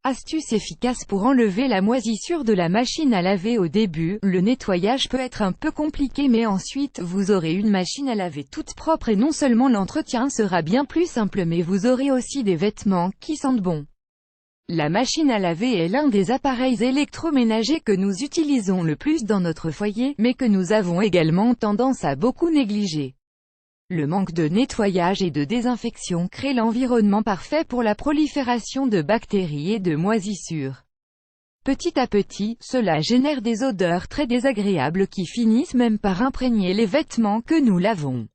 Astuce efficace pour enlever la moisissure de la machine à laver. Au début, le nettoyage peut être un peu compliqué, mais ensuite, vous aurez une machine à laver toute propre et non seulement l'entretien sera bien plus simple, mais vous aurez aussi des vêtements qui sentent bon. La machine à laver est l'un des appareils électroménagers que nous utilisons le plus dans notre foyer, mais que nous avons également tendance à beaucoup négliger. Le manque de nettoyage et de désinfection crée l'environnement parfait pour la prolifération de bactéries et de moisissures. Petit à petit, cela génère des odeurs très désagréables qui finissent même par imprégner les vêtements que nous lavons.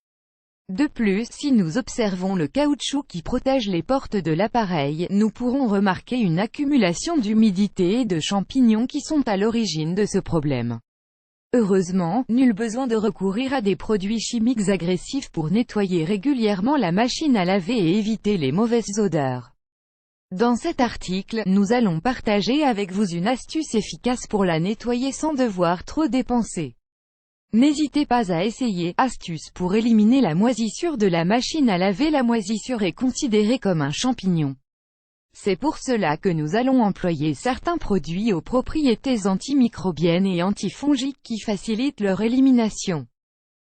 De plus, si nous observons le caoutchouc qui protège les portes de l'appareil, nous pourrons remarquer une accumulation d'humidité et de champignons qui sont à l'origine de ce problème. Heureusement, nul besoin de recourir à des produits chimiques agressifs pour nettoyer régulièrement la machine à laver et éviter les mauvaises odeurs. Dans cet article, nous allons partager avec vous une astuce efficace pour la nettoyer sans devoir trop dépenser. N'hésitez pas à essayer. Astuce pour éliminer la moisissure de la machine à laver. La moisissure est considérée comme un champignon. C'est pour cela que nous allons employer certains produits aux propriétés antimicrobiennes et antifongiques qui facilitent leur élimination.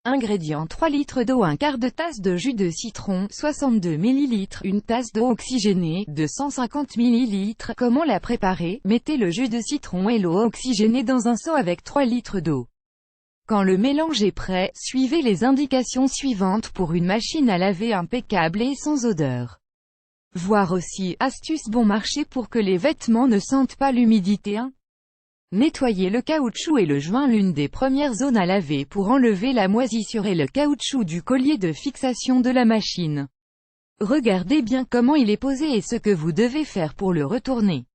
Ingrédients: 3 litres d'eau, un quart de tasse de jus de citron, 62 ml, une tasse d'eau oxygénée, 250 ml. Comment la préparer? Mettez le jus de citron et l'eau oxygénée dans un seau avec 3 litres d'eau. Quand le mélange est prêt, suivez les indications suivantes pour une machine à laver impeccable et sans odeur. Voir aussi, astuce bon marché pour que les vêtements ne sentent pas l'humidité. 1. Nettoyer le caoutchouc et le joint. L'une des premières zones à laver pour enlever la moisissure est le caoutchouc du collier de fixation de la machine. Regardez bien comment il est posé et ce que vous devez faire pour le retourner.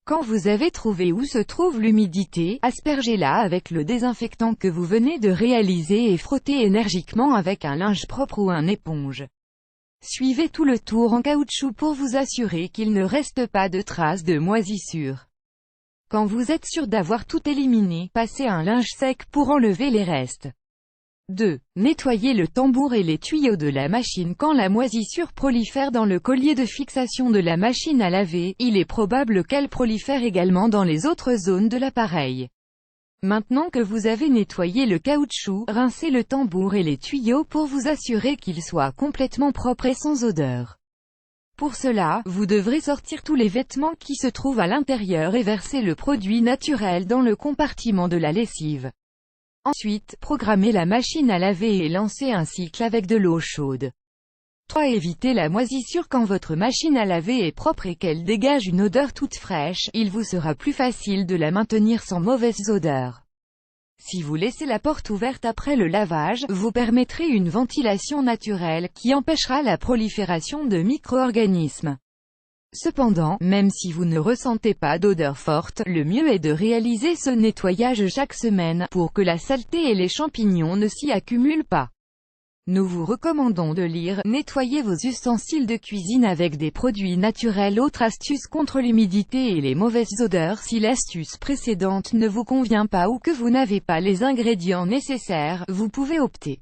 Quand vous avez trouvé où se trouve l'humidité, aspergez-la avec le désinfectant que vous venez de réaliser et frottez énergiquement avec un linge propre ou une éponge. Suivez tout le tour en caoutchouc pour vous assurer qu'il ne reste pas de traces de moisissure. Quand vous êtes sûr d'avoir tout éliminé, passez un linge sec pour enlever les restes. 2. Nettoyez le tambour et les tuyaux de la machine. Quand la moisissure prolifère dans le collier de fixation de la machine à laver, il est probable qu'elle prolifère également dans les autres zones de l'appareil. Maintenant que vous avez nettoyé le caoutchouc, rincez le tambour et les tuyaux pour vous assurer qu'ils soient complètement propres et sans odeur. Pour cela, vous devrez sortir tous les vêtements qui se trouvent à l'intérieur et verser le produit naturel dans le compartiment de la lessive. Ensuite, programmez la machine à laver et lancez un cycle avec de l'eau chaude. 3. Évitez la moisissure. Quand votre machine à laver est propre et qu'elle dégage une odeur toute fraîche, il vous sera plus facile de la maintenir sans mauvaise odeur. Si vous laissez la porte ouverte après le lavage, vous permettrez une ventilation naturelle, qui empêchera la prolifération de micro-organismes. Cependant, même si vous ne ressentez pas d'odeur forte, le mieux est de réaliser ce nettoyage chaque semaine, pour que la saleté et les champignons ne s'y accumulent pas. Nous vous recommandons de lire « Nettoyez vos ustensiles de cuisine avec des produits naturels ». Autre astuce contre l'humidité et les mauvaises odeurs. Si l'astuce précédente ne vous convient pas ou que vous n'avez pas les ingrédients nécessaires, vous pouvez opter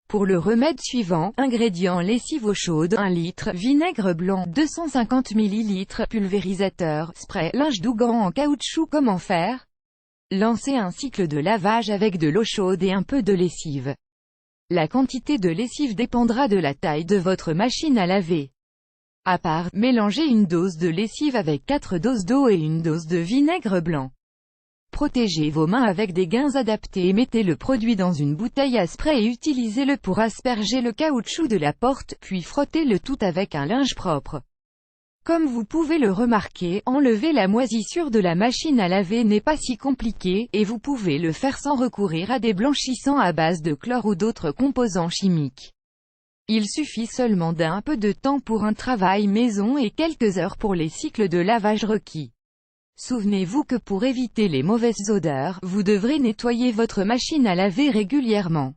pour le remède suivant. Ingrédients: lessive eau chaude, 1 litre, vinaigre blanc, 250 ml, pulvérisateur, spray, linge doux, gants en caoutchouc. Comment faire? Lancez un cycle de lavage avec de l'eau chaude et un peu de lessive. La quantité de lessive dépendra de la taille de votre machine à laver. À part, mélangez une dose de lessive avec 4 doses d'eau et une dose de vinaigre blanc. Protégez vos mains avec des gants adaptés et mettez le produit dans une bouteille à spray et utilisez-le pour asperger le caoutchouc de la porte, puis frottez le tout avec un linge propre. Comme vous pouvez le remarquer, enlever la moisissure de la machine à laver n'est pas si compliqué, et vous pouvez le faire sans recourir à des blanchissants à base de chlore ou d'autres composants chimiques. Il suffit seulement d'un peu de temps pour un travail maison et quelques heures pour les cycles de lavage requis. Souvenez-vous que pour éviter les mauvaises odeurs, vous devrez nettoyer votre machine à laver régulièrement.